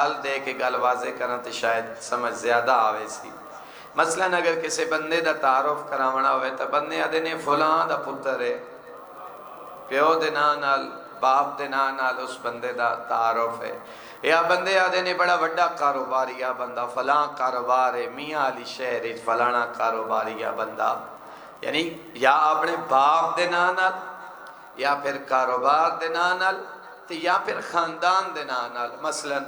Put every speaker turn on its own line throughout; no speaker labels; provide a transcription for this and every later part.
گل دے کے گل واضح کرنا تو شاید سمجھ زیادہ آوے سی۔ مثلاً اگر کسی بندے دا تعارف کراونا ہوئے تو بندے آدھے نے فلاں دا پتر ہے، پیو دے نام نال باپ دے نام نال اس بندے دا تعارف ہے، یا بندے آدھے نے بڑا وڈا کاروباری یا بندہ فلاں کاروبار ہے، میاں علی شہر فلانا کاروباری یا بندہ، یعنی یا اپنے باپ دے نام نال یا پھر کاروبار دے نام نال یا پھر خاندان دے نام نال۔ مثلاً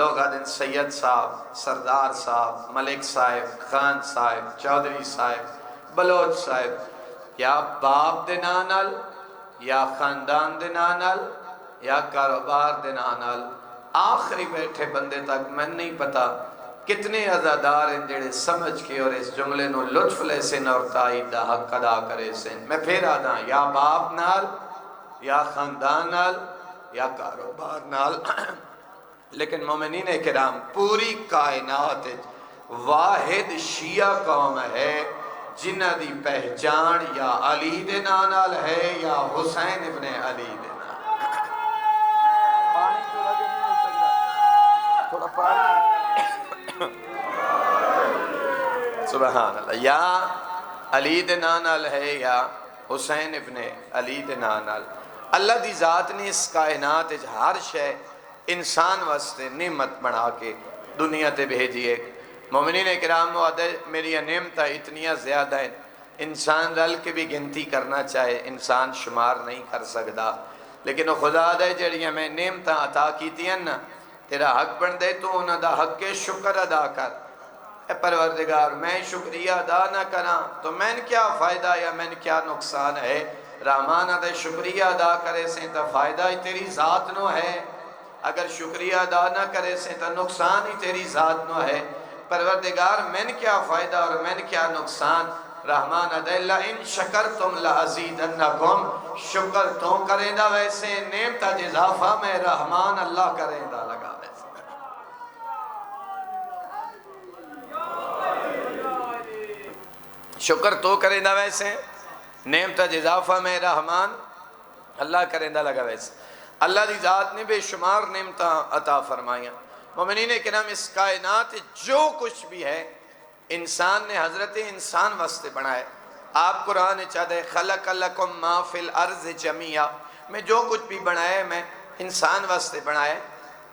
لوگ آدھیں سید صاحب، سردار صاحب، ملک صاحب، خان صاحب، چودھری صاحب، بلوچ صاحب، یا باپ دے نام نال یا خاندان دے نام نال یا کاروبار دے نام نال۔ آخری بیٹھے بندے تک میں نہیں پتا کتنے عزادار ہیں جڑے سمجھ کے اور اس جملے نو لطف لے سن اور تائید دا حق ادا کرے سن۔ میں پھر آدھا یا باپ نال یا خاندان نال یا کاروبار نال۔ لیکن مومنین کرام پوری کائنات واحد شیعہ قوم ہے جنہ دی پہچان یا علی دے نام نال ہے یا حسین ابن علی دے نام۔ سبحان اللہ، یا علی دے نام نال ہے یا حسین ابن علی دے نام نال۔ اللہ دی ذات نے اس کائنات ہر شے انسان واسطے نعمت بنا کے دنیا تے بھیجیے۔ مومنین کرام وعدے میری نعمتیں اتنیاں زیادہ ہیں، انسان رل کے بھی گنتی کرنا چاہے انسان شمار نہیں کر سکتا، لیکن وہ خدا دے جڑیاں میں نعمتیں عطا کیتیاں نا تیرا حق بن دے تو انہاں دا حق کے شکر ادا کر۔ اے پروردگار میں شکریہ ادا نہ کراں تو میں کیا فائدہ یا میں کیا نقصان ہے۔ رحمان دے شکریہ ادا کرے سے تو فائدہ ہی تیری ذات نو ہے، اگر شکریہ ادا نہ کرے سے تو نقصان ہی تیری ذات نو ہے۔ پروردگار میں کیا فائدہ اور میں کیا نقصان۔ رحمان دے لئن شکرتم لازیدنکم، شکر تو کریں دا ویسے نعمت اضافہ میں رحمان اللہ کریں دا لگا ویسے۔ شکر تو کریں دا ویسے نعمت اضافہ میں رحمان اللہ کریں دا لگا ویسے۔ اللہ دی ذات نے بے شمار نعمتاں عطا فرمائیاں۔ مومنین کرام اس کائنات جو کچھ بھی ہے انسان نے حضرت انسان واسطے بنائے۔ آپ قرآن چاہتے خلق لکم ما فی الارض جمیعا، میں جو کچھ بھی بنائے میں انسان واسطے بنائے۔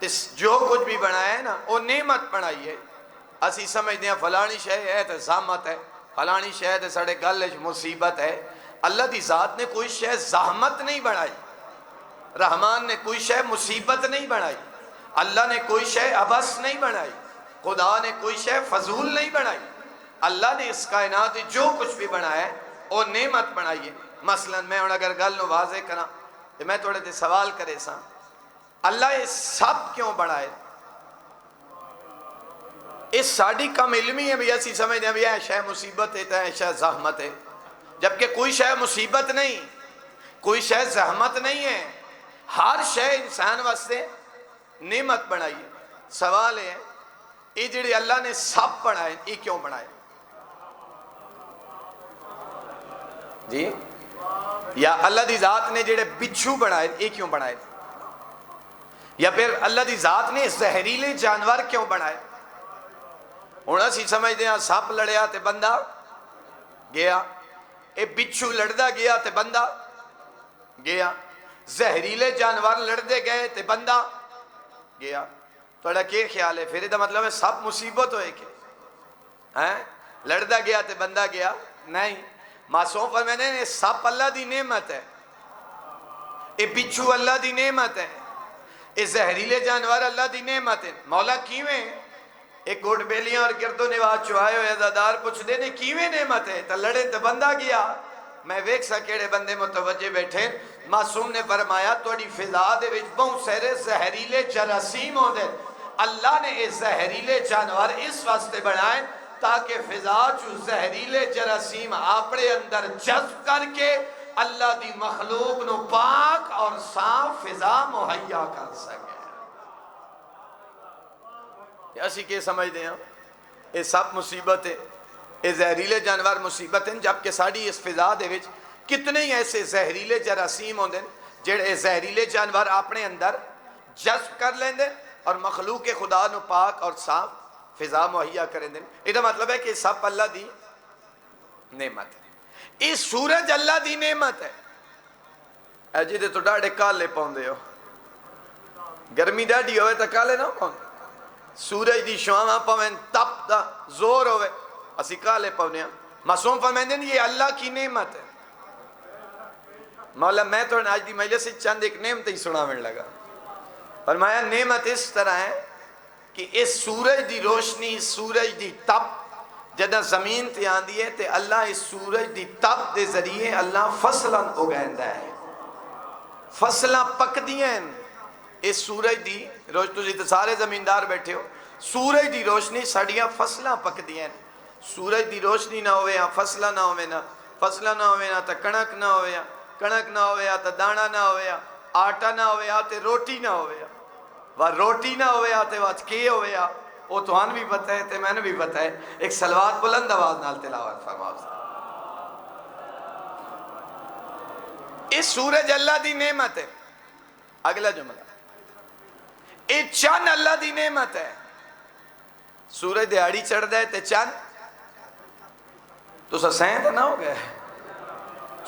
اس جو کچھ بھی بنائے نا وہ نعمت بنائی ہے۔ اسی سمجھتے ہیں فلانی شے ہے تو زحمت ہے، فلانی شے ہے ساڑے گل مصیبت ہے۔ اللہ دی ذات نے کوئی شے زحمت نہیں بنائی، رحمان نے کوئی شے مصیبت نہیں بنائی، اللہ نے کوئی شے عبث نہیں بنائی، خدا نے کوئی شے فضول نہیں بنائی۔ اللہ نے اس کائنات جو کچھ بھی بنایا ہے وہ نعمت بنائی ہے۔ مثلا میں اگر گل نو واضح کرا تو میں تھوڑے تے سوال کرے سا اللہ یہ سب کیوں بنائے؟ اس ساڑی کم علمی ہے بھی ایسی سمجھتے ہیں بھی یہ شے مصیبت ہے تو یہ شے زحمت ہے، جبکہ کوئی شے مصیبت نہیں، کوئی شے زحمت نہیں ہے، ہر شے انسان واسطے نعمت بنائی ہے۔ سوال ہے یہ جڑے اللہ نے سب بنائے یہ کیوں بنائے؟ جی یا اللہ دی ذات نے جڑے بچھو بنائے یہ کیوں بنائے؟ یا پھر اللہ دی ذات نے زہریلے جانور کیوں بنائے؟ ہوں اسی سمجھتے ہیں سپ لڑیا تے بندہ گیا، اے بچھو لڑدا گیا تے بندہ گیا، زہریلے جانور لڑدے گئے تے بندہ گیا۔ توڑا کیا خیال ہے؟ پھر یہ مطلب ہے سب مصیبت ہوئے کہ لڑدا گیا تے بندہ گیا؟ نہیں، معصوم فرمانے نے سب اللہ دی نعمت ہے، اے بچھو اللہ دی نعمت ہے، اے زہریلے جانور اللہ دی نعمت ہے۔ مولا کیویں ایک گوڑ بیلیاں اور گردوں نواز چوہائے ہوئے عزادار پوچھ دے نے کیویں نعمت ہے تو لڑے تو بندہ گیا۔ میں ویک سا کیڑے بندے متوجہ بیٹھے، معصوم نے فرمایا توڑی فضا دے وچ بہت سارے زہریلے جراثیم ہوں دے، اللہ نے یہ زہریلے جانور اس واسطے بنائے تاکہ فضا جو زہریلے جراثیم اپنے اندر جذب کر کے اللہ دی مخلوق نو پاک اور صاف فضا مہیا کر سکے۔ اسی کے سمجھتے ہیں یہ سب مصیبت ہے، یہ زہریلے جانور مصیبت ہیں، جبکہ ساڑی اس فضا دے وچ کتنے ہی ایسے زہریلے جراثیم ہوندے جڑے زہریلے جانور اپنے اندر جذب کر لیندے اور مخلوق خدا نو پاک اور صاف فضا مہیا کریں دیں. یہ مطلب ہے کہ سب اللہ دی نعمت ہے. یہ سورج اللہ دی نعمت ہے. اے جی تو ڈاڑے کالے پاؤندے ہو, گرمی ڈاڑی ہوئے تو کالے نہ پاؤندے. سورج دی شعاواں پاویں تپ دا زور ہوئے اسی کالے پاؤنے. معصوم فرمائیں یہ اللہ کی نعمت ہے. مولا میں تو آج دی مجلس سے چند ایک نعمت ہی سناویں لگا. فرمایا نعمت اس طرح ہے کہ اس سورج دی روشنی, سورج دی تپ جدہ زمین تے آندی ہے تے اللہ اس سورج دی تپ دے ذریعے اللہ فصلاں اگائندہ ہے, فصلاں پک دیاں. اس سورج دی روشنی, تجھے تو سارے زمیندار بیٹھے ہو, سورج دی روشنی ساڑیاں فصلاں پک دیاں. سورج دی روشنی نہ ہوئے یا فصلہ نہ ہوئے نا, فصلہ نہ ہوئے نا تا کنک نہ ہوئے یا کنک نہ ہوئے یا تا دانا نہ ہوئے یا آٹا نہ ہوئے یا تے روٹی نہ ہوئے یا وہ روٹی نہ ہوئے یا تے واج کے ہوئے یا وہ تو ہن بھی پتہ ہے تے میں نے بھی پتہ ہے. ایک صلوات بلند آواز نال تلاوت فرماؤ. اس سورج اللہ دی نعمت ہے. اگلا جملہ, اے چند اللہ دی نعمت ہے. سورج دیہاڑی چڑھ دے تے چند تو سین تو نہ ہو گئے.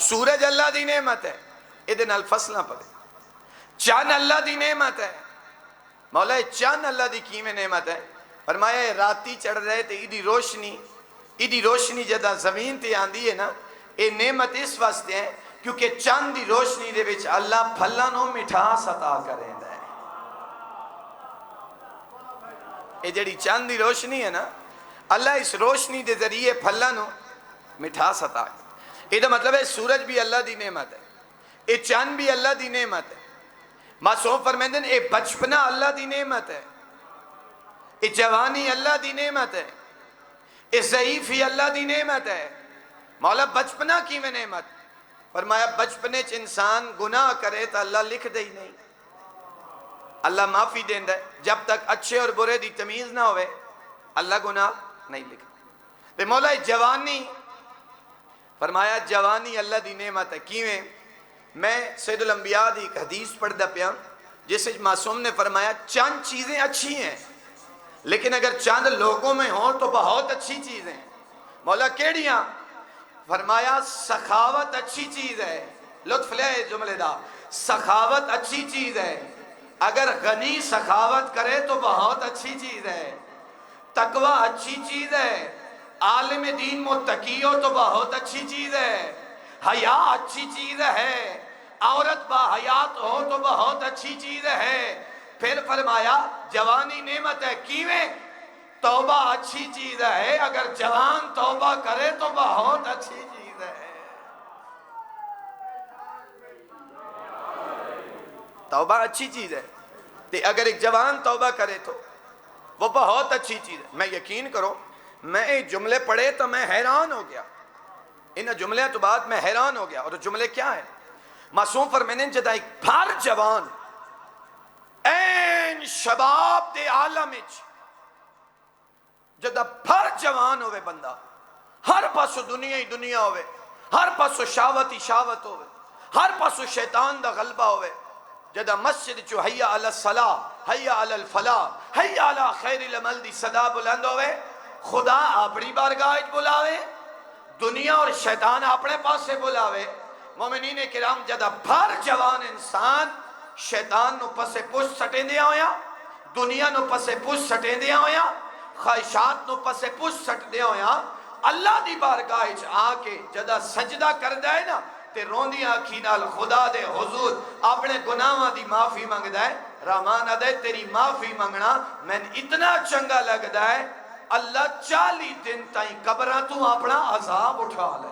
سورج اللہ دی نعمت ہے, یہ نال فصلاں پکے. چند اللہ دی نعمت ہے. مولا چند اللہ دی کیویں نعمت ہے. فرمایا راتی چڑھ رہے تے ایدی روشنی جدہ زمین تے آندی ہے نا, اے نعمت اس واسطے ہے کیونکہ چند دی روشنی دے وچ اللہ پھلاں نو مٹھاس عطا کریندا ہے. اے جڑی چند دی روشنی ہے نا, اللہ اس روشنی دے ذریعے پھلاں نو مٹھاس عطا کرے. یہ مطلب ہے سورج بھی اللہ دی نعمت ہے, اے چند بھی اللہ دی نعمت ہے. معصوم فرمیندن اے بچپنا اللہ دی نعمت ہے, اے جوانی اللہ دی نعمت ہے, اے ضعیفی اللہ دی نعمت ہے. مولا بچپنا کی میں نعمت. فرمایا بچپنے چ انسان گناہ کرے تو اللہ لکھ دے ہی نہیں, اللہ معافی دیندہ ہے. جب تک اچھے اور برے دی تمیز نہ ہوئے اللہ گناہ نہیں لکھ. تے مولا جوانی, فرمایا جوانی اللہ دی نعمت ہے. کیویں؟ میں سید الانبیاء دی ایک حدیث پڑھ دا پیا جس سے معصوم نے فرمایا چند چیزیں اچھی ہیں لیکن اگر چند لوگوں میں ہوں تو بہت اچھی چیزیں. مولا کیڑیاں؟ فرمایا سخاوت اچھی چیز ہے. لطف لے جملے دا, سخاوت اچھی چیز ہے. اگر غنی سخاوت کرے تو بہت اچھی چیز ہے. تقوی اچھی چیز ہے. عالم دین متقی ہو تو بہت اچھی چیز ہے. حیا اچھی چیز ہے. عورت با حیات ہو تو بہت اچھی چیز ہے. پھر فرمایا جوانی نعمت ہے. کیویں؟ توبہ اچھی چیز ہے. اگر جوان توبہ کرے تو بہت اچھی چیز ہے. توبہ اچھی چیز ہے. اگر ایک جوان توبہ کرے تو وہ بہت اچھی چیز ہے. میں یقین کرو میں یہ جملے پڑھے تو میں حیران ہو گیا. ان جملے تو بعد میں حیران ہو گیا. اور جملے کیا ہے؟ معصوم فرمینے جدہ ایک پھر جوان این شباب دے عالم جدہ پھر جوان ہوئے بندہ, ہر پاسو دنیا ہی دنیا ہوئے, ہر پاسو شاوت ہی شاوت ہوئے, ہر پاسو شیطان دا غلبہ ہوئے. جدہ مسجد چو حیٰ علی الصلاة حیٰ علی الفلاح حیٰ علی خیر العمل دی صدا بلند ہوئے, خدا اپنی بارگاہ بلاوے, دنیا اور شیطان اپنے پاس سے بلاوے. مومنین کرام جدہ بھر جوان انسان شیطان نو پسے پوش سٹیں دیا ہویا, دنیا نو پسے پوش سٹیں دیا ہویا, خواہشات نو پسے پوش سٹ دیا ہویا, اللہ دی بارگاہ آکے جدہ سجدہ کر دائے نا تے روندی آنکھی نال خدا دے حضور اپنے گناہاں دی معافی مانگ دائے. رحمان ادھے تیری معافی مانگنا میں اتنا چنگا لگ دائے اللہ 40 دن تائیں قبرہ تو اپنا عذاب اٹھا لے.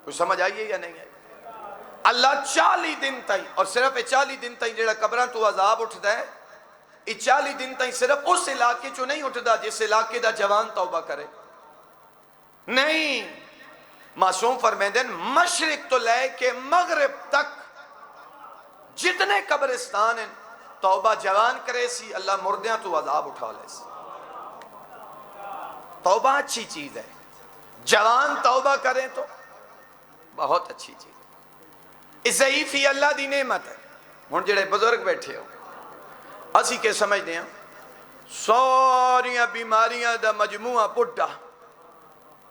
کچھ سمجھ آئیے یا نہیں ہے؟ اللہ 40 دن تائیں, اور صرف 40 دن تائیں جڑا قبرہ تو عذاب اٹھ دائے, یہ 40 دن تائیں صرف اس علاقے چو نہیں اٹھ دا جس علاقے دا جوان توبہ کرے. نہیں, معصوم فرمیندن مشرق تو لے کے مغرب تک جتنے قبرستان ہیں توبہ جوان کرے سی اللہ مردیاں تو عذاب اٹھا لے سی. توبہ اچھی چیز ہے. جوان توبہ کریں تو بہت اچھی چیز ہے. ضعیفی اللہ دی نعمت ہے. ہن جڑے بزرگ بیٹھے ہو اسی کے سمجھتے ہیں ساریاں بیماریاں دا مجموعہ بڈھا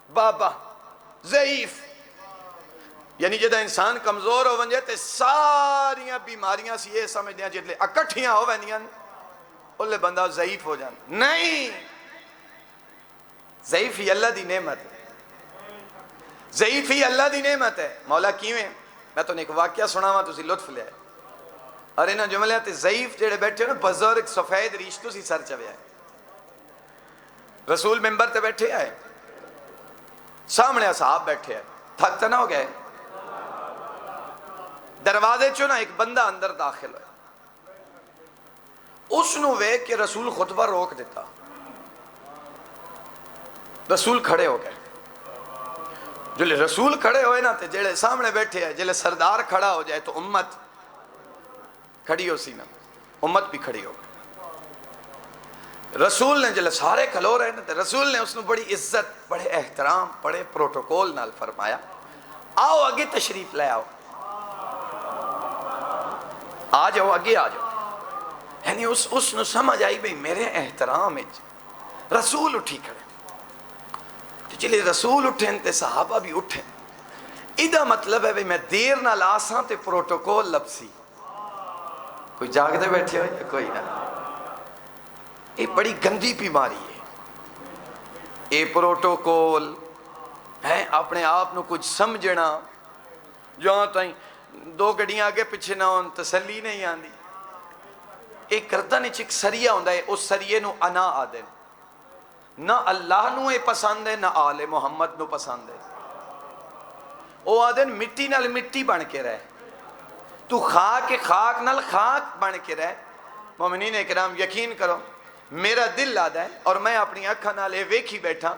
بابا ضعیف، یعنی جدہ انسان کمزور ہو ونجے تے ساریاں بیماریاں سی یہ سمجھتے ہیں جتلے اکٹھیاں ہو وینیاں انلے بندہ ضعیف ہو جانا، نہیں، ضعیف ہی اللہ دی نعمت ہے، ضعیف ہی اللہ دی نعمت ہے۔ مولا کیویں؟ میں تو ایک واقعہ سنا ہوا تسی لطف لے اور انہاں جملے تے ضعیف جڑے بیٹھے نا بزرگ سفید ریش تو سی سر چوے آئے، رسول ممبر تے بیٹھے آئے، سامنے اصحاب بیٹھے آئے، تھک تو نہ ہو گئے؟ دروازے چو نا ایک بندہ اندر داخل ہے، اس نو ویکھ کے رسول خطبہ روک دیتا، رسول کھڑے ہو گئے، جلے رسول کھڑے ہوئے نا تے جڑے سامنے بیٹھے ہیں، جلے سردار کھڑا ہو جائے تو امت کھڑی ہو سی نا، امت بھی کھڑی ہو گئی۔ رسول نے جلے سارے کھلو رہے نا تے رسول نے اس نے بڑی عزت، بڑے احترام، بڑے پروٹوکول نال فرمایا آؤ آگے تشریف لے آؤ، آ جاؤ آگے آ جاؤ، یعنی اس نے سمجھ آئی بھئی میرے احترام ہے، رسول اٹھی کھڑے، جلے رسول اٹھیں تے صحابہ بھی اٹھیں، ادھا مطلب ہے بھئی میں دیر نہ لاساں تے پروٹوکول لپسی، کوئی جاگ دے بیٹھے ہوئے کوئی نہ، یہ بڑی گندی بیماری ہے، یہ پروٹوکول ہے، اپنے آپ نو کچھ سمجھنا، جہاں تائیں دو گڑیاں آگے پیچھے نہ ہون تسلی نہیں آندی، ایک کردہ نے چک سریہ ہوندہ ہے، اس سریہ نو انا آدھے، نہ اللہ نو پسند ہے نہ آل محمد نو پسند ہے، او آدھے مٹی نال مٹی بن کے رہے، تو خاک نال خاک بن کے رہے۔ مومنین اکرام یقین کرو میرا دل آدھا ہے اور میں اپنی اکھا نال اے ویکھی بیٹھا،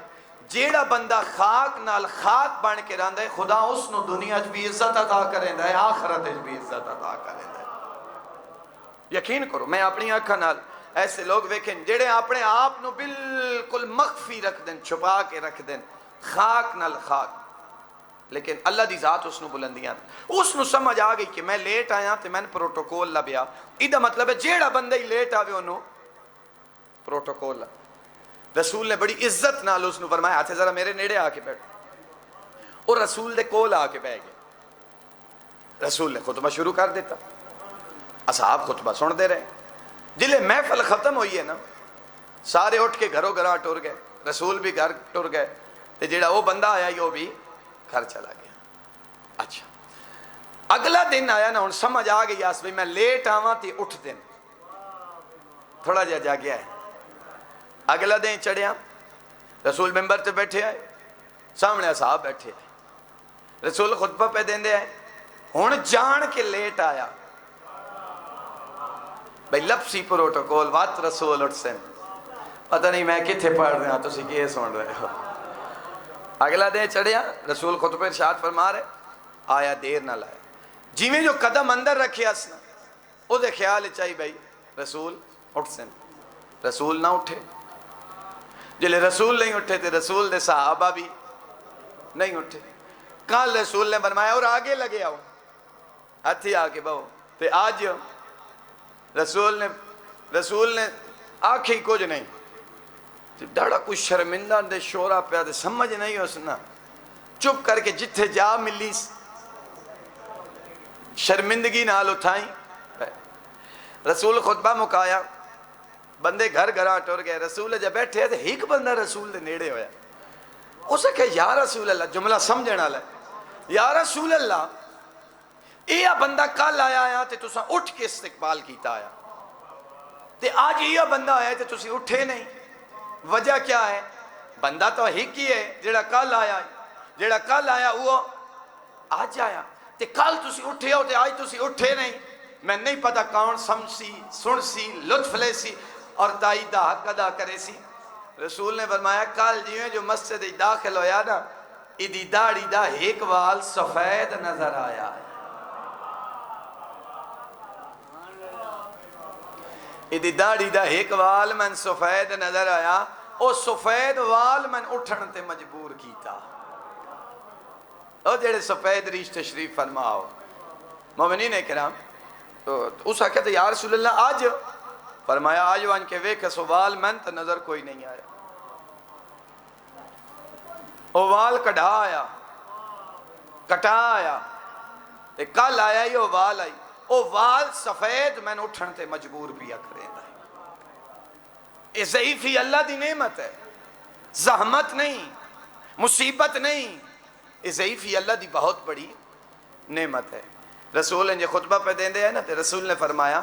جیڑا بندہ خاک نال خاک بن کے رہندا ہے خدا اس نو دنیا چ بھی عزت عطا کریندا ہے، آخرت وچ بھی عزت عطا کریندا ہے۔ یقین کرو میں اپنی اکھا نال ایسے لوگ ویکھیں جڑے اپنے آپ نو بالکل مخفی رکھ دیں، چھپا کے رکھ دیں، خاک نال خاک، لیکن اللہ دی ذات اس نو بلندیاں، اس نو سمجھ آ گئی کہ میں لیٹ آیا تے میں پروٹوکول لبیا، ادھا مطلب ہے جیڑا بندہ ہی لیٹ آوے انہوں پروٹوکول لب۔ رسول نے بڑی عزت نال اس نو فرمایا آتے ذرا میرے نیڑے آ کے بیٹھ، اور رسول دے کول آ کے بیٹھ گئے، رسول نے خطبہ شروع کر دیتا، اصحاب خطبہ سن دے رہے، جلے محفل ختم ہوئی ہے نا سارے اٹھ کے گھروں گھراں ٹر گئے، رسول بھی گھر ٹر گئے، تے جیڑا وہ بندہ آیا وہ بھی گھر چلا گیا۔ اچھا اگلا دن آیا نا ان سمجھ آ گئی آس بھئی میں لیٹ آواں تے اٹھ دن، تھوڑا جا جا گیا ہے، اگلا دن چڑھیا، رسول ممبر تے بیٹھے آئے، سامنے اصحاب بیٹھے آئے، رسول خطبہ پہ دیں دے آئے، ہون جان کے لیٹ آیا، بھئی لپسی پروٹوکول وات رسول اٹھ سن، پتہ نہیں میں کتھے پڑھ رہے ہیں تو اسی کیے سن رہے ہو۔ اگلا دن چڑھیا، رسول خطبہ ارشاد فرما رہے، آیا دیر نہ لائے، جیویں جو قدم اندر رکھے اسنا، او دے خیال چاہی بھئی رسول اٹھ سن، رسول نہ اٹھے، جلے رسول نہیں اٹھے تھے رسول دے صحابہ بھی نہیں اٹھے، کال رسول نے فرمایا اور آگے لگے آؤ، ہتھی آگے بہو، تے آج رسول نے آنکھیں کچھ نہیں، ڈاڑا کچھ شرمندہ دے شورا پیا دے سمجھ نہیں ہو سنا، چپ کر کے جتھے جا ملی شرمندگی نال اٹھائیں، رسول خطبہ مکایا، بندے گھر گھراں ٹر گئے، رسول جب بیٹھے تھے ایک بندہ رسول دے نیڑے ہویا، اسے کہا یا رسول اللہ، جملہ سمجھنا لے، یا رسول اللہ یہ بندہ کل آیا تے تساں اٹھ کے استقبال کیتا آیا، تے آج یہ بندہ آیا تے تسی اٹھے نہیں، وجہ کیا ہے؟ بندہ تو ایک ہی ہے جیڑا کل آیا، جیڑا کل آیا وہ آج آیا، تے کل تسی اٹھے ہو تے آج تسی اٹھے نہیں، میں نہیں پتا کون سمسی سن سی لطف لے سی اور تائید دا حق ادا کرے سی۔ رسول نے فرمایا کل جیویں جو مسجد داخل ہویا نا ادھی داڑھی دا ایک وال سفید نظر آیا ہے، ادھی داڑھی دا ایک وال من سفید نظر آیا، او سفید وال من اٹھن تے مجبور کیتا، او جڑے سفید ریش تشریف فرماؤ۔ مومنین اکرام اس آخیا تو یا رسول اللہ آج، فرمایا آج وان کے ویکھ سوال من تو نظر کوئی نہیں آیا، او وال کٹا آیا، کٹا آیا، کل آیا ہی او وال آئی، او وال سفید میں نے اٹھن تے مجبور پیا کریں دا، یہ ضعیفی اللہ دی نعمت ہے، زحمت نہیں، مصیبت نہیں، یہ ضعیفی اللہ دی بہت بڑی نعمت ہے۔ رسول نے یہ خطبہ پہ دین دے ہے نا، تے رسول نے فرمایا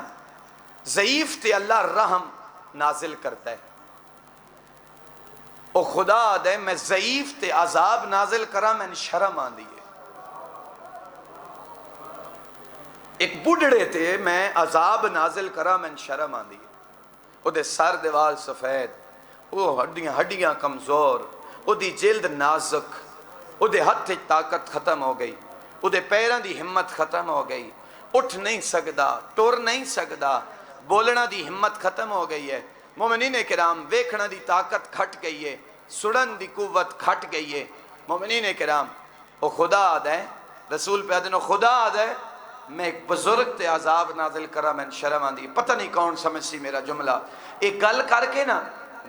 ضعیف تے اللہ رحم نازل کرتا ہے، او خدا دے میں ضعیف تے عذاب نازل کرا میں شرم آن دیئے، ایک بڑھڑے تے میں عذاب نازل کرا میں شرم آن دیئے، او دے سر دیوال سفید، او ہڈیاں کمزور، او دی جلد نازک، او دے ہتھ طاقت ختم ہو گئی، او دے پیران دی ہمت ختم ہو گئی، اٹھ نہیں سکدا، ٹور نہیں سکدا، بولنا دی ہمت ختم ہو گئی ہے، مومنین کرام ویکھنا دی طاقت کھٹ گئی ہے، سڑن دی قوت کھٹ گئی ہے، مومنین کرام او خدا آدھا ہے، رسول پہ آدھے خدا آدھا ہے میں ایک بزرگ تے عذاب نازل کرا میں شرم آن دی، پتہ نہیں کون سمجھ سی میرا جملہ، ایک گل کر کے نا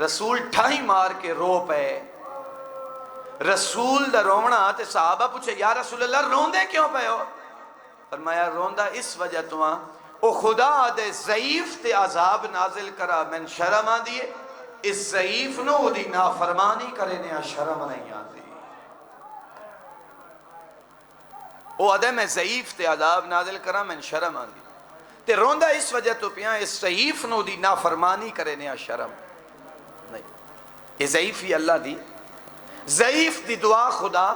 رسول ٹھائی مار کے رو پے، رسول دا رونا تے صحابہ پوچھے یا رسول اللہ روندے کیوں پے ہو؟ فرمایا روندہ اس وجہ تو او خدا دے ضعیف تے عذاب نازل کرا میں شرم آن دیئے، اس ضعیف نو دی نافرمانی کرے نیا شرم نہیں آن دی، او ادھے میں ضعیف تے عذاب نازل کرا میں شرم آن دی، تے روندہ اس وجہ تو پیاں اس ضعیف نو دی نافرمانی کرے نیا شرم نہیں، یہ ضعیفی اللہ دی، ضعیف دی دعا خدا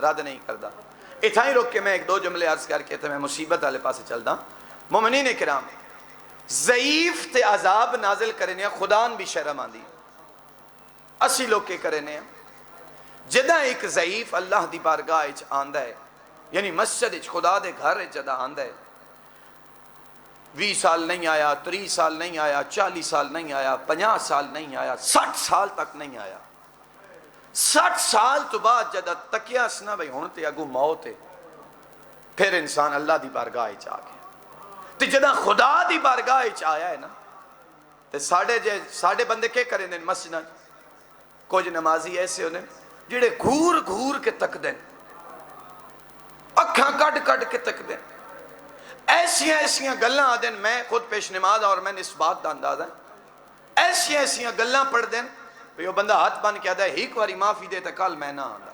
رد نہیں کردہ۔ اتھائی رک کے میں ایک دو جملے عرض کر کے تو میں مصیبت والے پاسے چلدا، مومنین کرام ضعیف تے عذاب نازل کرنے خدان بھی شرم آن دی، اسی لوگ کے کرنے جدہ ایک ضعیف اللہ دی بارگاہ اچ آندہ ہے، یعنی مسجد اچ خدا دے گھر اچ جدہ آندہ ہے، 20 سال نہیں آیا، 30 سال نہیں آیا، 40 سال نہیں آیا، 50 سال نہیں آیا، 60 سال تک نہیں آیا، 60 سال تو بعد جدہ تکیہ سنا بھئی ہونتے اگو موت ہے، پھر انسان اللہ دی بارگاہ اچ آ گیا، تو جدہ خدا دی بارگاہ اچ آیا ہے نا، تو ساڑھے بندے کے کریں دیں مسجد، کچھ نمازی ایسے ہونے جڑے گھور گھور کے تک دیں، اکھاں کٹ کٹ کے تک دیں، ایسیاں گلاں آدیں، میں خود پیش نماز اور میں نے اس بات دا اندازہ ہے، ایسیاں گلاں پڑھ دیں، وہ بندہ ہاتھ بن کے آدھا ہے ایک واری معافی دے تا کل میں نہ آدھا،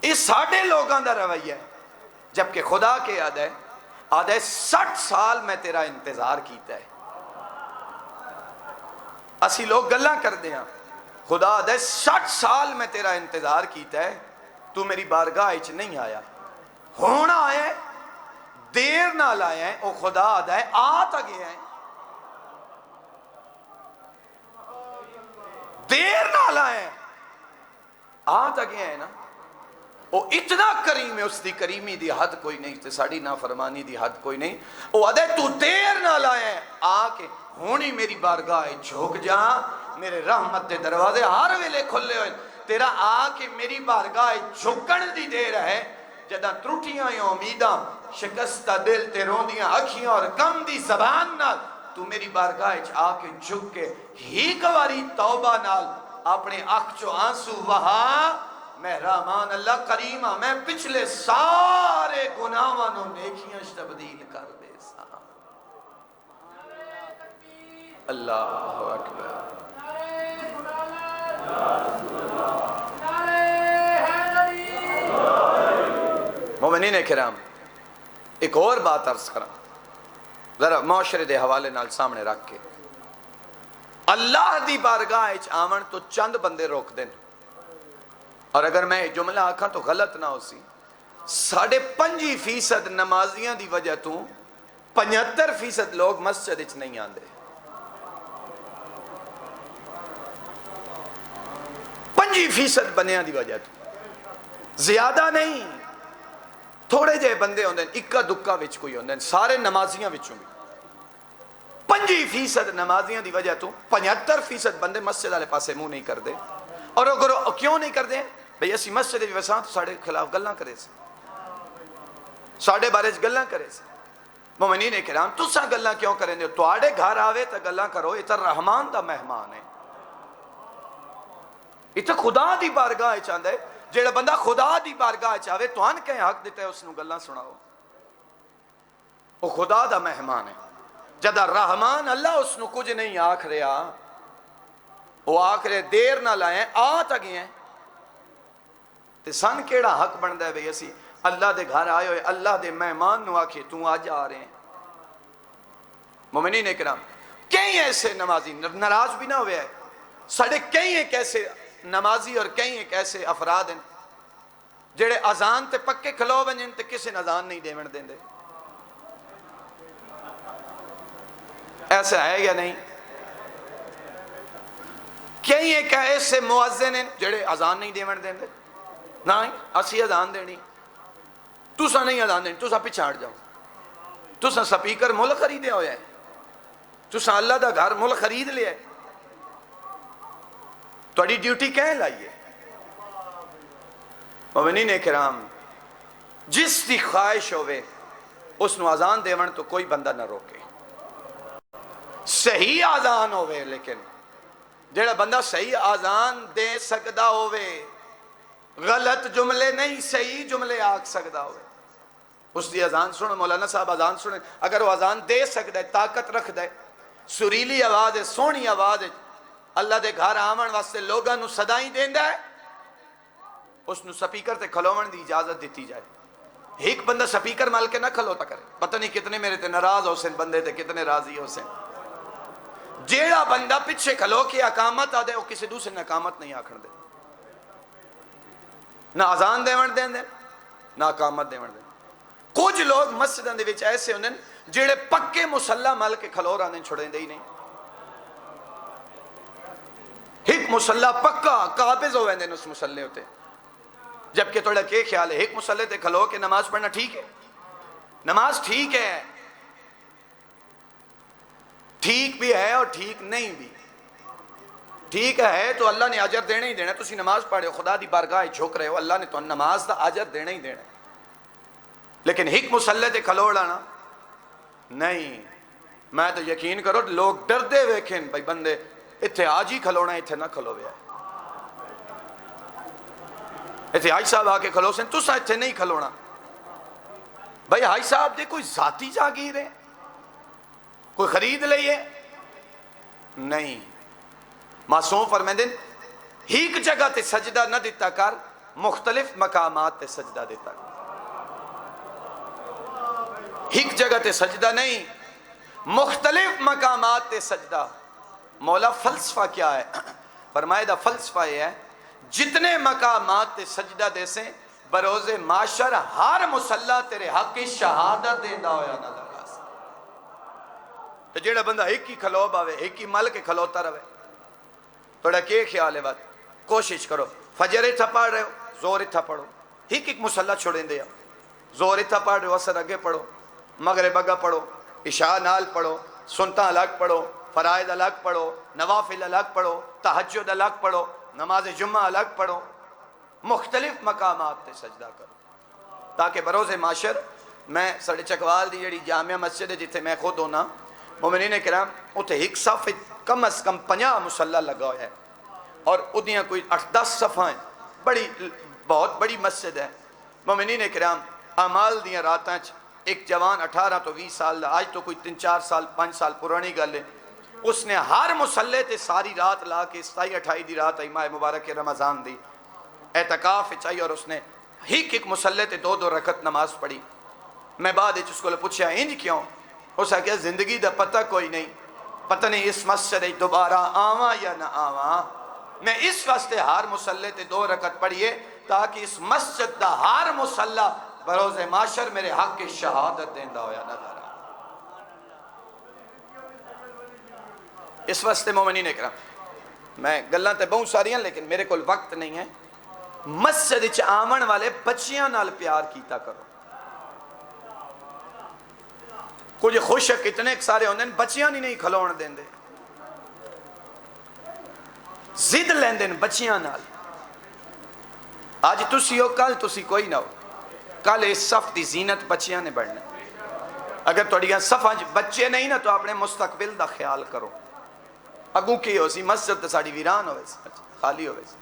یہ ساڑھے لوگاں دا رویہ ہے، جبکہ خدا کے آدھا ہے 60 سال میں تیرا انتظار کیتا ہے، اسی لوگ گلاں کر دیا، خدا آدھا ہے 60 سال میں تیرا انتظار کیتا ہے، تو میری بارگاہ اچ نہیں آیا، ہونا آیا دیر نہ لائے ہیں، او خدا آدھا ہے آتا گیا ہے، دیر نہ لائے ہیں، آتا گیا ہے نا، او اتنا کریم ہے، اس دی کریمی دی حد کوئی نہیں، تے ساڑی نافرمانی دی حد کوئی نہیں، او آدھے تو دیر نہ لائے ہیں، آکے ہونی میری بارگاہ جھوک جا، میرے رحمت دے دروازے ہر ویلے کھلے ہوئے، تیرا آکے میری بارگاہ جھکن دی دیر ہے، جدہ ترٹیاں یا امیداں شکستہ دل تے روندیاں اکھیاں اور کم دی زبان نال، تو میری بارگاہ آکے جھک کے ہی کواری توبہ نال اپنے آنکھ چو آنسو وہاں، میں رحمان اللہ کریمہ میں پچھلے سارے گناہوں نیکیاں تبدیل کر دے سا، اللہ اکبر، مومنین کرام ایک اور بات عرض کرا ذرا معاشرے دے حوالے نال سامنے رکھ کے، اللہ دی بارگاہ اچ آمن تو چند بندے روک دیں، اور اگر میں جملہ آکھاں تو غلط نہ ہو سی، 5.5% نمازیاں دی وجہ تو 75% لوگ مسجد اچ نہیں آندے، 5% بنیاں دی وجہ تو زیادہ نہیں، تھوڑے جے بندے ہوندے اکا دکا وچ کوئی ہوندے سارے نمازیاں وچوں بھی، 5% نمازیاں دی وجہ تو 75% بندے مسجد والے پاسے منہ نہیں کر دے، اور اگر کیوں نہیں کر دیں بھئی اسی مسجد وچ وساں تو ساڑے خلاف گلاں کرے سے، ساڑے بارے گلاں کرے سے، مومنین کرام تساں گلاں کیوں کریں دے؟ تواڈے گھر آوے تے گلاں کرو، یہ تے رحمان دا مہمان ہے، یہ تے خدا دی بارگاہ وچ آندا ہے۔ جیڑا بندہ خدا دی بارگاہ وچ آوے تہن کہیں حق دیتا ہے اس نو گلاں سناؤ، وہ خدا دا مہمان ہے۔ جدا رحمان اللہ اس نو کچھ نہیں آکھ رہا، وہ آکھ رہے دیر نہ لائیں آ تا گئے ہیں، تے سن کیڑا حق بندا ہے بھئی اسی اللہ دے گھر آئے ہوئے اللہ دے مہمان نو آکھے تو آج آ رہے ہیں۔ مومنین اکرام کئی ایسے نمازی ناراض بھی نہ ہوئے ہیں، ساڑھے کئی ایک ایسے نمازی اور کئی ایک ایسے افراد ہیں جڑے اذان تے پکے کھلو ونجن تے کسی اذان نہیں دیون دیندے، ایسا ہے یا نہیں؟ کئی ایک ایسے مؤذن ہیں جڑے اذان نہیں دیون دیندے، نہیں اسی اذان دینی، تسا نہیں اذان دینی، تسا پیچھے ہٹ جاؤ، تسا سپیکر مل خریدے ہوئے ہیں، تسا اللہ دا گھر مل خرید لیا ہے، تھوڑی ڈیوٹی کہیں لائیے۔ مومنین کرام جس دی خواہش ہوئے اس نو اذان دیون تو کوئی بندہ نہ روکے، صحیح اذان ہوئے، لیکن جیڑا بندہ صحیح اذان دے سکدا ہوئے، غلط جملے نہیں صحیح جملے آکھ سکدا ہوئے، اس دی اذان سنو۔ مولانا صاحب اذان سنیں، اگر وہ اذان دے سکدا ہے، طاقت رکھ دے، سریلی آواز ہے، سونی آواز ہے، اللہ دے گھر آمن واسطے لوگاں نو صدائیں دیندا ہے، اس نو سپیکر تے کھلوون دی اجازت دیتی جائے۔ ایک بندہ سپیکر مال کے نہ کھلوتا کرے، پتہ نہیں کتنے میرے تے ناراض ہو سن بندے تے کتنے راضی ہو سن۔ جیڑا بندہ پیچھے کھلو کے اقامت آ دے وہ کسی دوسرے نے اقامت نہیں آکھن دے، نہ اذان دیون دین دے نہ اقامت دیون دے۔ کچھ لوگ مسجداں دے وچ ایسے ہوندے جڑے پکے مصلی مل کے کھلو رہندے چھڑیندے ہی نہیں، ایک مصلی پکا قابض ہو ویندے اس مصلی ہوتے، جبکہ تھوڑا کیا خیال ہے ایک مصلی تے کھلو کے نماز پڑھنا ٹھیک ہے؟ نماز ٹھیک ہے، ٹھیک بھی ہے اور ٹھیک نہیں بھی۔ ٹھیک ہے تو اللہ نے اجر دینا ہی دینا، تسی نماز پڑھے ہو خدا دی بارگاہ جھک رہے ہو، اللہ نے تو نماز دا اجر دینا ہی دینا، لیکن ایک مصلی تے کھلوڑا نا نہیں۔ میں تو یقین کرو لوگ ڈر دے ویکھیں بھائی بندے اتھے آج ہی کھلونا اتھے نہ کھلو ویا، اتھے حاج صاحب آکے کھلو سن، تسا اتھے نہیں کھلونا۔ بھائی حاج صاحب دے کوئی ذاتی جاگیر ہے، کوئی خرید لئیے نہیں۔ معصوم فرمیندے ایک جگہ تے سجدہ نہ دیتا کر، مختلف مقامات تے سجدہ دیتا کر۔ ایک جگہ تے سجدہ نہیں، مختلف مقامات تے سجدہ۔ مولا فلسفہ کیا ہے؟ فرمائے دا فلسفہ یہ ہے جتنے مقامات تے سجدہ دے سے بروز معاشر ہر مصلی تیرے حق کی شہادت دیندہ ہویا نظر آسا۔ تو جیڑا بندہ ایک ہی کھلو باوے، ایک ہی مل کے کھلوتا روے، توڑا کیا خیال ہے بات؟ کوشش کرو فجر اتھا پڑھ رہے ہو زور اتھا پڑھو، ایک مصلی چھوڑیں دیا، زور اتھا پڑھ رہے ہو اثر اگے پڑھو، مغرب اگا پڑھو، عشاء نال پڑھو، سنتا الگ پڑھو، فرائض الگ پڑھو، نوافل الگ پڑھو، تہجد الگ پڑھو، نماز جمعہ الگ پڑھو، مختلف مقامات تے سجدہ کرو، تاکہ بروز معاشر میں سڑے چکوال دی جڑی جامعہ مسجد ہے جتھے میں خود ہونا، مومنین کرام اتھے ایک صف کم از کم 50 مصلی لگا ہویا ہے، اور ادھیاں کوئی 8-10 صفحہ ہیں، بڑی بہت بڑی مسجد ہے۔ مومنین کرام اعمال دیاں راتاں ایک جوان 18 تو 20 سال دا، آج تو کوئی 3-4 سال 5 سال پرانی گل ہے، اس نے ہر مصلی تے ساری رات لا کے 27-28 دی رات آئی ماہ مبارک رمضان دی اعتکاف چاہیے، اور اس نے ایک مصلی تے 2-2 رکعت نماز پڑھی۔ میں بعد اس کو پوچھا انج کیوں؟ اس نے کہا زندگی دا پتہ کوئی نہیں، پتہ نہیں اس مسجد دوبارہ آواں یا نہ آواں، میں اس واسطے ہر مصلی تے 2 رکعت پڑھیے تاکہ اس مسجد دا ہر مصلی بروز معاشر میرے حق کی شہادت دیندہ ہویا نظر آ۔ اس واسطے مومنین اکرام میں گلاں تے بہت ساری ہیں لیکن میرے کول وقت نہیں ہے، مسجد وچ آون والے بچیاں نال پیار کیتا کرو۔ کچھ خوشک اتنے سارے ہوندے بچیاں نہیں کھلون دیندے، زد لیندے بچیاں نال۔ آج تسی ہو کل تسی کوئی نہ ہو، کل اس صف دی زینت بچیاں نے بڑھنا، اگر تھوڑی صفاں بچے نہیں نا تو اپنے مستقبل دا خیال کرو. اگوں کی ہو سی مسجد ساڑی ویران ہوئے سی خالی ہوئے سی.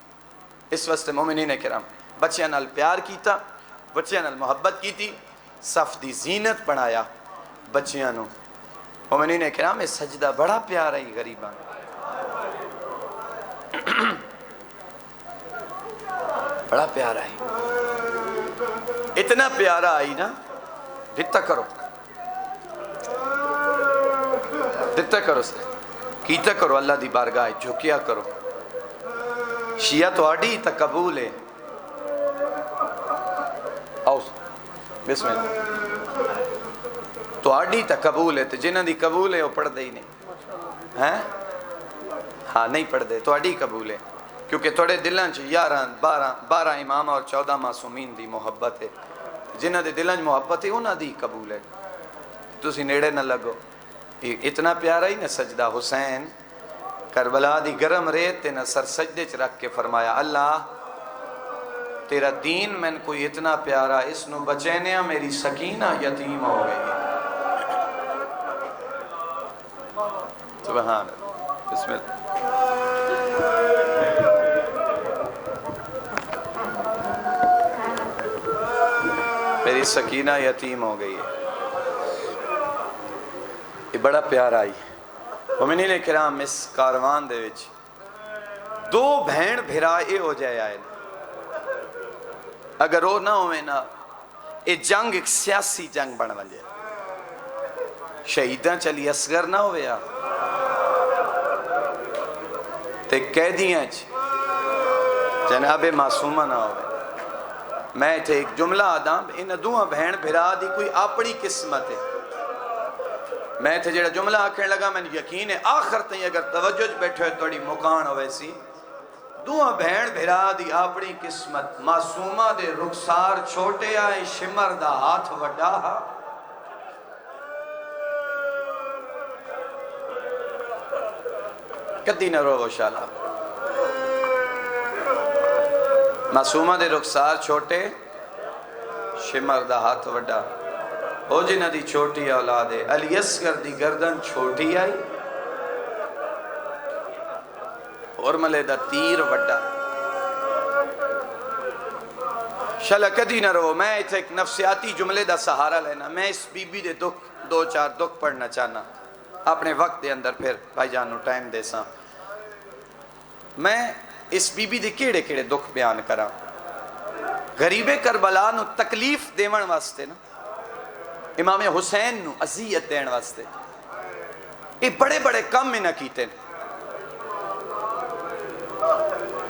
اس واسطے مومنین کرام بچیاں نال پیار کیتا, بچیاں نال محبت کیتی, صف دی زینت بنایا بچیاں نو. مومنین کرام اس سجدہ بڑا پیار ہے غریباں, بڑا پیارا ہے, اتنا پیارا آئی نا. دتا کرو کیتا کرو اللہ دی بارگاہ جھکیا کرو. شیعہ تو آڈی تا قبول ہے. آؤ بسم اللہ. تو آڈی تا قبول ہے, تو جنہ دی قبول ہے وہ پڑھ دے ہی نہیں ہیں. ہاں نہیں پڑھ دے تو آڈی قبول ہے, کیونکہ تھوڑے دلان چ 12 امام اور 14 معصومین دی محبت ہے. جنہ دے دلان چ محبت ہے انہاں دی قبول ہے. تسی نیڑے نہ لگو. اتنا پیارا ہی نہ سجدہ حسین کربلا دی گرم ریت تے نہ سر سجدے چ رکھ کے فرمایا اللہ تیرا دین میں کوئی اتنا پیارا, اس نو بچینیا میری سکینہ یتیم ہو گئی. سبحان اللہ. بسم اللہ. میری سکینہ یتیم ہو گئی ہے. یہ بڑا پیارا آئی. مومنین کرام اس کاروان دے وچ 2 بہن بھرا اے ہو جائے آئے. اگر وہ نہ ہوئے نا یہ جنگ ایک سیاسی جنگ بن وجے. شہیداں چلی اصغر نہ ہوئے تے قیدیاں جناب معصومہ نہ ہوئے. میں تھے ایک جملہ آدھا ان 2 بہن بھرا دی کوئی اپنی قسمت ہے. میں تھے جڑا جملہ آکھنے لگا میں یقین ہے آخر تھی اگر توجہ بیٹھے ہوئے توڑی مکان ہوئے سی. 2 بہن بھرا دی اپنی قسمت. معصومہ دے رخسار چھوٹے آئے, شمر دا ہاتھ وڈا. کدی نہ رو شالا. معصومہ دے رخسار چھوٹے, شمر دا ہاتھ وڈا. او جنہ دی چھوٹی اولاد ہے. علی اصغر دی گردن چھوٹی آئی اور ملے دا تیر وڈا. شالا کدی نہ رو. میں ایک نفسیاتی جملے دا سہارا لینا. میں اس بی بی دے 2-4 دکھ پڑھنا چاہنا اپنے وقت دے اندر, پھر بھائی جان نو ٹائم دے ساں. میں اس بی بی دے کیڑے دکھ بیان کرا. غریب کربلا نو تکلیف دیون واسطے نا, امام حسین نو اذیت دین واسطے یہ بڑے بڑے کم میں نہ کیتے.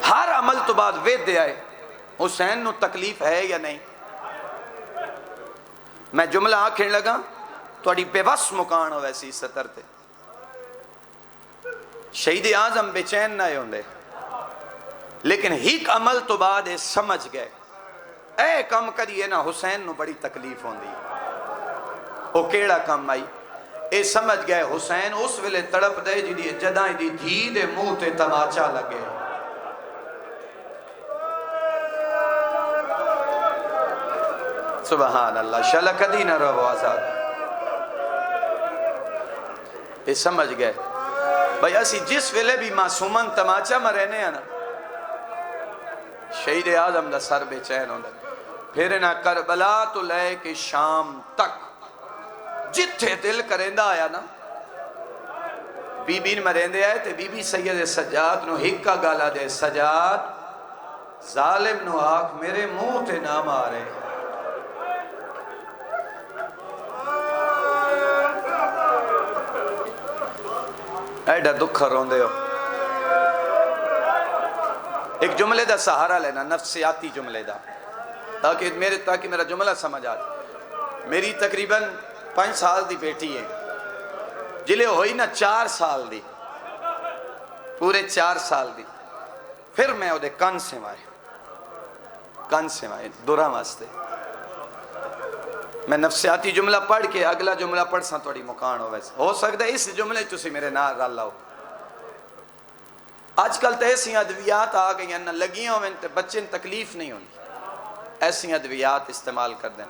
ہر عمل تو بعد وید دے آئے حسین نو تکلیف ہے یا نہیں. میں جملہ آکھنے لگا توڑی بے بس مکان ہو ویسی سطر تے. شہید اعظم بے چین نہ ہوندے, لیکن ہیک عمل تو بعد یہ سمجھ گئے اے کم کریے نا حسین نو بڑی تکلیف ہوندی. او کیڑا کم آئی اے سمجھ گئے حسین اس ویلے تڑپ دے جی جدائیں دی دھی دے منہ تے تماچا لگے. سبحان اللہ. شالا کدی نہ رہو آزاد. اے سمجھ گئے بھئی اسی جس ویلے بھی معصومن تماچا مرہنے ہیں نا, شہید اعظم دا سر بے چین ہوندہ. پھر نا کربلا تو لے کے شام تک جتھے دل کرندہ آیا نا, بی بین مرندے آئے تے بی بی سید سجاد نو ہکا گالا دے, سجاد ظالم نو آکھ میرے منہ تے نہ مارے. ایڈا دکھا روندے ہو. ایک جملے دا سہارا لینا, نفسیاتی جملے دا, تاکہ میرا جملہ سمجھ آئے. میری تقریباً 5 سال دی بیٹی ہے, جلے ہوئی نا 4 سال دی, پورے 4 سال دی. پھر میں وہ دے کن سے مائے دورہ واسطے. میں نفسیاتی جملہ پڑھ کے اگلا جملہ پڑھ ساں توڑی مکان ہو ویسے. ہو سکتا ہے اس جملے تسی میرے نار رال لاؤ. آج کل تو ایسی ادویات آ گئی ہیں نہ لگیاں ہوئے تے بچے تکلیف نہیں ہوندی, ایسی ادویات استعمال کر دیں.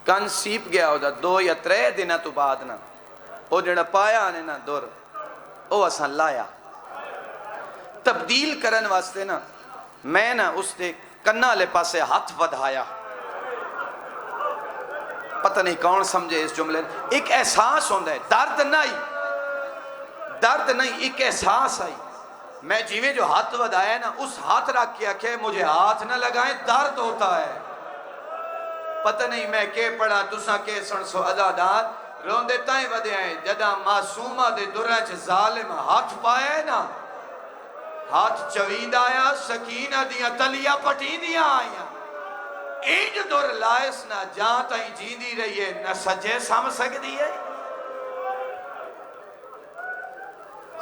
کن سیپ گیا ہو دا 2 یا 3 دنہ تو بعد نا او جڑا پایا نے نا دور او اساں لایا تبدیل کرن واسطے نا میں نا اس دے کنہ لے پاسے ہاتھ ودھایا پتہ نہیں کون سمجھے اس جملے ایک احساس ہوندہ ہے درد نہیں ایک احساس آئی میں جیویں جو ہاتھ ودھایا نا اس ہاتھ رکھ کے کہ مجھے ہاتھ نہ لگائیں درد ہوتا ہے پتہ نہیں میں کہ پڑھا تساں کہ سن سو ادادار روندے تائیں ودے آئیں جدہ معصومہ دے درچ ظالم ہاتھ پائے نا ہاتھ چوید آیا سکینہ دیاں تلیاں پٹی دیاں آئیاں اینج دور لائس نہ جہاں تائیں جیندی رہی ہے نہ سجے سام سکتی ہے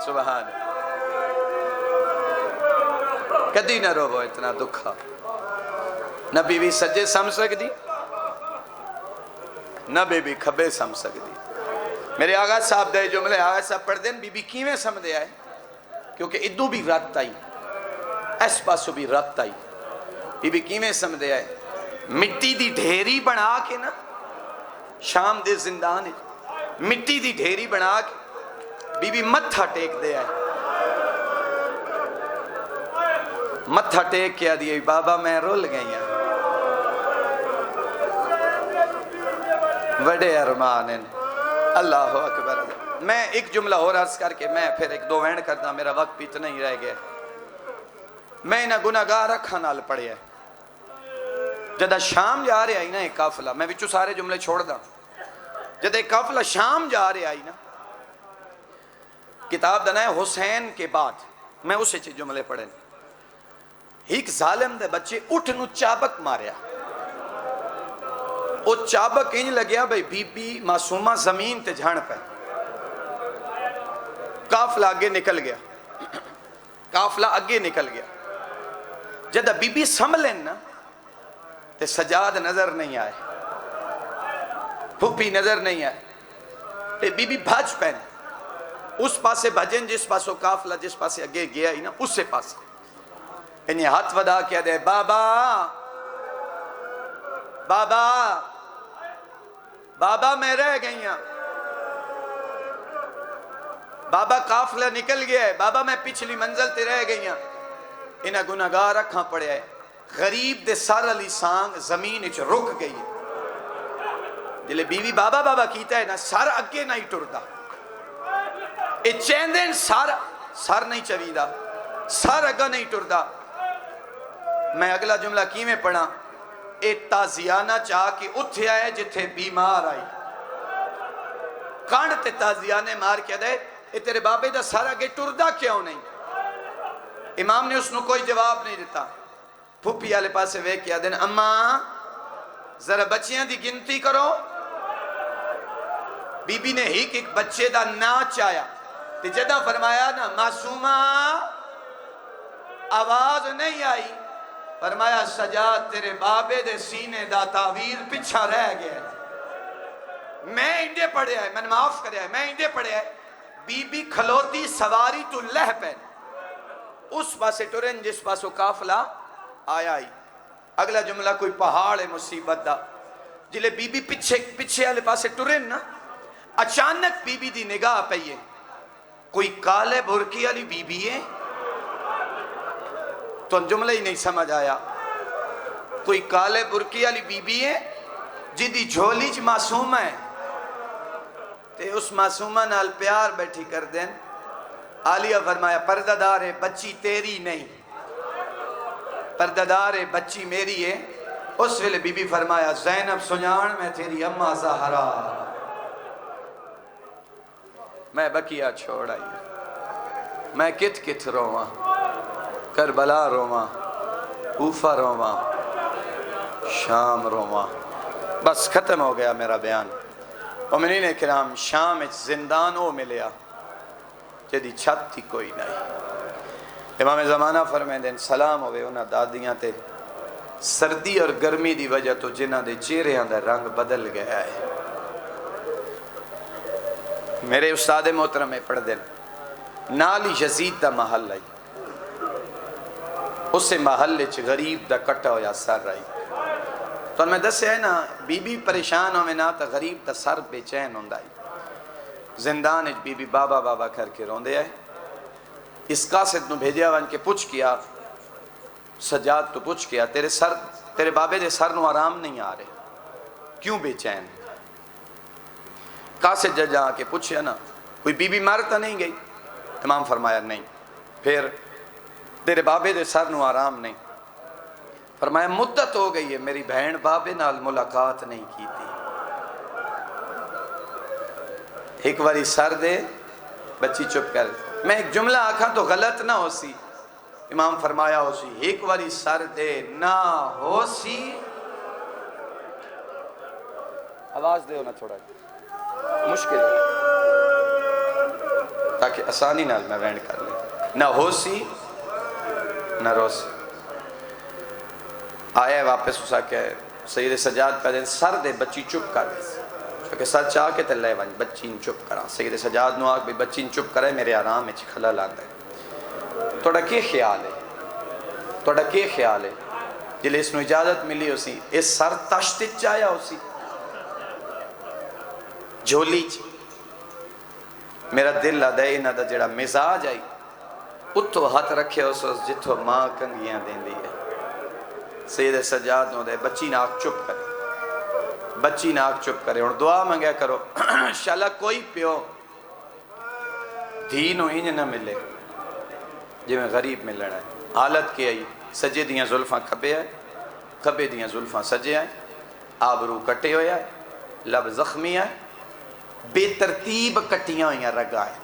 سبحان کدی نہ رو وہ اتنا دکھا نہ بیوی سجے سم سکتی نہ بیوی کھبے سم سکتی میرے آغا صاحب دے جملے آغا صاحب پڑھ دیں بیوی کیویں سم دے آئے کیونکہ ادو بھی رات آئی اس پاسو بھی رات آئی بیوی کیویں سم دے آئے مٹی دی ڈھیری بنا کے نا شام دے زندان مٹی دی ڈھیری بنا کے بیوی متھا ٹیک دے آئے متھا ٹیک کیا دیئے بابا میں رول گئی ہیں وڈے ارمان ہیں اللہ اکبر میں ایک جملہ اور عرض کر کے میں پھر ایک 2 وینڈ کرتا میرا وقت بھی اتنا ہی رہ گیا میں انہا گناہگار رکھا نال پڑے ہے جدہ شام جا رہے آئی نا ایک قافلہ میں بچو سارے جملے چھوڑ دا جدہ ایک قافلہ شام جا رہے آئی نا کتاب دنا ہے حسین کے بعد میں اسے چھے جملے پڑھیں ایک ظالم دے بچے اٹھ نو چابک ماریا او چابک انج لگیا بھئی بی بی معصومہ زمین تے جھان پہ قافلہ آگے نکل گیا قافلہ آگے نکل گیا جدہ بی بی سملیں نا تے سجاد نظر نہیں آئے پھوپی نظر نہیں آئے تے بی بی بھاج پہن اس پاسے بھجن جس پاسو قافلہ جس پاسے اگے گیا ہی نا اس سے پاسے انہیں ہاتھ ودا کیا دے بابا بابا بابا میں رہ گئی ہوں بابا قافلہ نکل گیا ہے بابا میں پچھلی منزل تے رہ گئی ہوں انہیں گناہگار رکھاں پڑے ہے غریب دے سار علی سانگ زمین اچھ رک گئی ہے جلے بیوی بابا بابا کیتا ہے نا سار اگے نہیں ٹردا اے چیندین سار نہیں چویدہ سار اگا نہیں ٹردا میں اگلا جملہ کی میں پڑھا اے تازیانہ چاہ کے اتھے آئے جتھے بیمار آئی کانڈ تے تازیانے مار کیا دے اے تیرے بابے دا سارا گے ٹردہ کیوں نہیں امام نے اس نے کوئی جواب نہیں دیتا پھوپی آلے پاسے وے کیا دن اماں ذرا بچیاں دی گنتی کرو بی بی نے ہی ایک بچے دا ناچ آیا تے جدہ فرمایا نا معصومہ آواز نہیں آئی فرمایا سجاد تیرے بابے دے سینے دا تعویر پچھا رہ گیا میں انڈے پڑے آئے میں نے معاف کرے آئے میں انڈے پڑے آئے بی بی کھلوتی سواری تو لہ پہن اس پاسے ٹرن جس پاسو قافلہ آیا ہی اگلا جملہ کوئی پہاڑ ہے مصیبت دا جلے بی بی پچھے آلے پاسے ٹرن نا اچانک بی بی دی نگاہ پہیے کوئی کالے بھرکی علی بی بی ہے تو جملہ ہی نہیں سمجھ آیا کوئی کالے برکی علی بی بی ہے جدی جھولی چ معصوم ہے تے اس معصومہ نال پیار بیٹھی کر دیں عالیہ فرمایا پردہ ہے بچی تیری نہیں پردہ ہے بچی میری ہے اس ویلے بی بی فرمایا زینب سنیان میں تیری اماں زہرا میں بکیا چھوڑ آئی میں کت رواں کربلا رواں کوفہ رواں شام رواں بس ختم ہو گیا میرا بیان مومنین کرام شام زندان او ملیا جدی چھت تھی کوئی نہیں امام زمانہ فرمائیں دیں سلام ہوئے انہاں دادیاں تے سردی اور گرمی دی وجہ تو جنہ دے چہرے دا رنگ بدل گیا ہے میرے استاد محترم میں پڑھ دیں نالی یزید دا محل آئی اسے محلے چھ غریب دا کٹا ہویا سر رہی تو میں دسیا ہے نا بی بی پریشان ہوئے نا تو غریب دا سر بے چین ہوندہ ہے. زندان اچ بی بی بابا بابا کر کے روندے آئے. اس قاصد نو بھیجیا ون کے پوچھ کیا سجاد تو پوچھ کیا تیرے بابے دے سر نو آرام نہیں آ رہے کیوں بے چین؟ قاصد جا کے پوچھیا نا کوئی بی بی مر تو نہیں گئی؟ امام فرمایا نہیں. پھر تیرے بابے دے سر نو آرام نہیں؟ فرمایا مدت ہو گئی ہے میری بہن بابے نال ملاقات نہیں کی تھی. ایک واری سر دے بچی چپ کر. میں ایک جملہ آکھا تو غلط نہ ہو سی. امام فرمایا ہو سی ایک واری سر دے نہ ہو سی. آواز دے ہونا تھوڑا مشکل ہے تاکہ آسانی نال میں وینڈ کر لیں. نہ ہو سی نہ رو سی. آیا واپس اسا کہ سید سجاد پہ دن سر دے بچی چپ کر دے کہ سر چاہ کے تلے ون بچین چپ کرا. سید سجاد نو آگ بھی بچین چپ کرے میرے آرام میں خلل آتا ہے. توڑا کی خیال ہے توڑا کی خیال ہے جلے اس نو اجازت ملی ہو سی اس سر تشت چایا ہو سی جھولی چ. میرا دل لدائی نہ دا جڑا مزاج آئی اتھو ہاتھ رکھے ہو سو جتھو ماں کنگیاں دین دی ہے. سید سجاد نو دے بچی ناک چپ کرے بچی ناک چپ کرے. اور دعا منگیا کرو شالا کوئی پیو دھی نو انج نہ ملے جی میں غریب ملنا ہے. حالت کی آئی سجے دیاں زلفاں کھبے آئے کھبے دیاں زلفاں سجے آئے آبرو کٹے ہوئے آئے لب زخمی آئے بے ترتیب کٹیاں ہوئیں رگائے.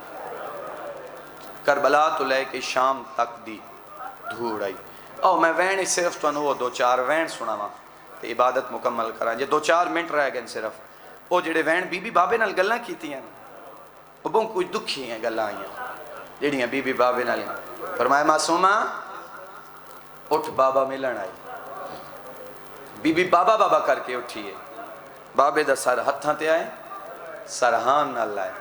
کربلا تو لے کے شام تک دی دھوڑ آئی. او میں وین صرف تو انہوں دو چار وین سنا ماں تے عبادت مکمل کرا. جے دو چار منٹ رہ گئے صرف او جڑے وین بی بی بابے نال گلاں کیتی ہیں او بہن کوئی دکھی ہیں گلاں آئیں جڑیاں بی بی بابے نال. فرمایا معصومہ اٹھ بابا ملن آئی. بی بی بابا بابا کر کے اٹھیے. بابے دا سر ہتھاں تے آئے سرحان نہ لائے.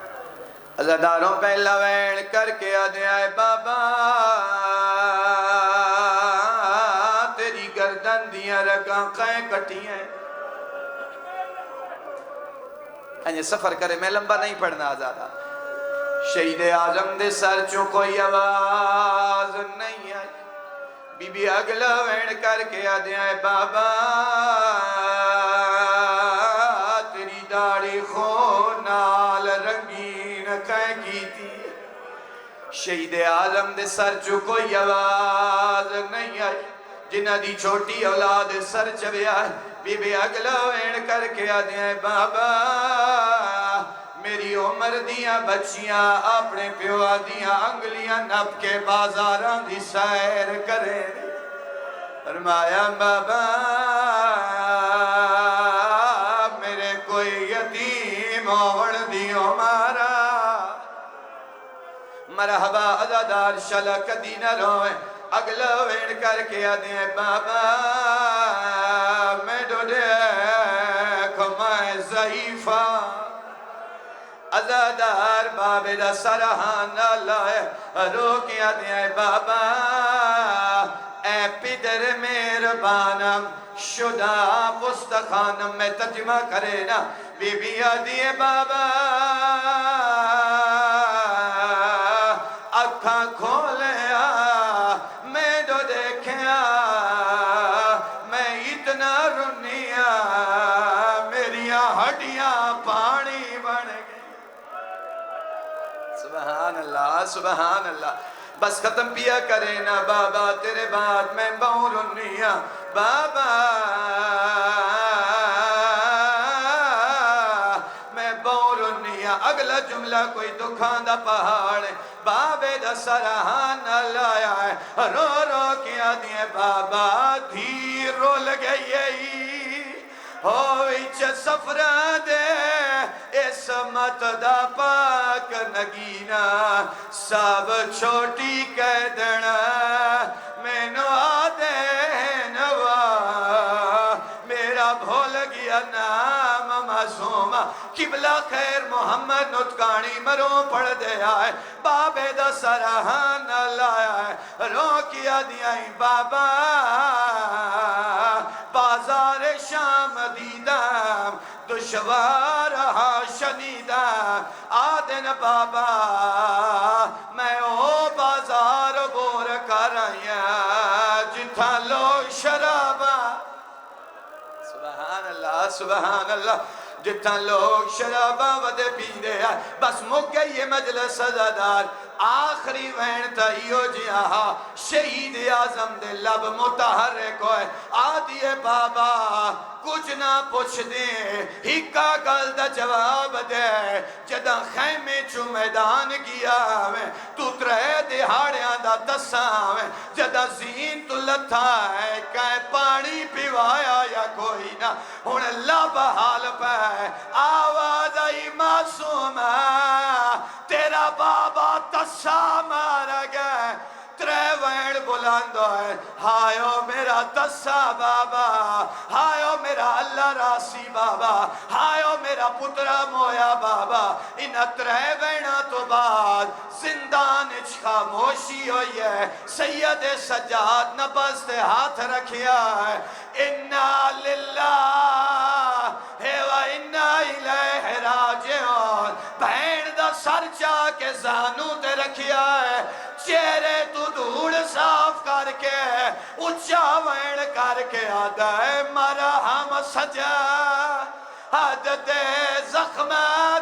عزاداروں پہلا وین کر کے آدھے آئے بابا تیری گردن دیاں رگاں قائیں کٹی ہیں. انجھے سفر کرے میں لمبا نہیں پڑھنا آزادہ. شہید اعظم دے سر چوں کوئی آواز نہیں آئی. بی بی اگلا وین کر کے آدھے آئے بابا تیری داڑھی خونال رنگین کہیں کی تھی. شہید اعظم دے سر چو کوئی آواز نہیں آئی. جنہ دی چھوٹی اولاد سر چوے آئے. بی بی اگلا وین کر کے آدھے آئے بابا میری عمر دیاں بچیاں اپنے پیوا دیاں انگلیاں نپ کے بازاران دی سیر کریں. فرمایا بابا میرے کوئی یتیم اوڑ دیو مارا. مرحبا عزادار شلک دینہ روئے. اگلا وین کر کے آدھے ہیں بابا میں دو دیکھ میں ضعیفہ. عزادار بابے دا سرحان لائے رو کے آدھے ہیں بابا اے پدر مہربانم شدہ پستخانم میں ترجمہ کرے نا. بی بی آدھی ہے بابا اکھاں کھولے میں دو دیکھیں میں اتنا رنیا میریاں ہڈیاں پانی بن گئے. سبحان اللہ سبحان اللہ. بس ختم پیا کرے نا بابا تیرے بعد میں بہوں رنیا بابا میں بہوں رنیا. اگلا جملہ کوئی دکھان دا پہاڑ ہے. بابے دا سرحان لایا ہے رو رو کیا دیئے بابا دھی رو لگئی ہوئیچ سفرہ دے اسمت دا پاک نگینا سب چھوٹی کہہ دینا میں نو آدھے نوا میرا بھول گیا نام معصومہ قبلہ خیر محمد نتکانی مروں پڑھ دے آئے. بابے دا سرحان لایا ہے رو کیا دیا بابا بازار شام دشوار ہاں شنیدہ آدن بابا میں او بازار بور کر آیا جتھا لوگ شرابا سبحان اللہ سبحان اللہ جتھا لوگ شرابا ودے پیندے ہیں بس مک گئی یہ مجلس عزادار آخری وین تائیو جی آہا شہید اعظم دے لب متحرک ہوئے آدھیے بابا کچھ نہ پوچھ دیں ہکا گل دا جواب دے جدہ خیمے چو میدان گیا میں تو ترے دہاڑیاں دا دساں میں جدہ زین تو لتھا ہے کہیں پانی پیوایا یا کوئی نہ ہون اللہ بحال پہ آواز آئی معصوم تیرا بابا تسا مارا گئے ترے وین بلاندو ہے ہائیو میرا تسا بابا ہائیو میرا اللہ راسی بابا ہائیو میرا پترہ مویا بابا ان ترے وینہ تو بعد زندان اچھ خاموشی ہوئی ہے سید سجاد نبض دے ہاتھ رکھیا ہے انا للہ و انا الیہ راجعون بہن دا سر چاہ کے زانو تے رکھیا ہے چہرے تو دھوڑ صاف کر کے اچھا وین کر کے آدھا ہے مرحم سجا حدد زخم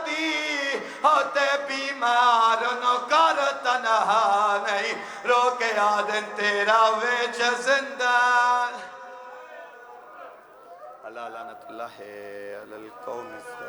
دی ہوتے بیمار نو کر تنہا نہیں رو کے آدھن تیرا ویچ زندان اللہ لعنت اللہ ہے علی القوم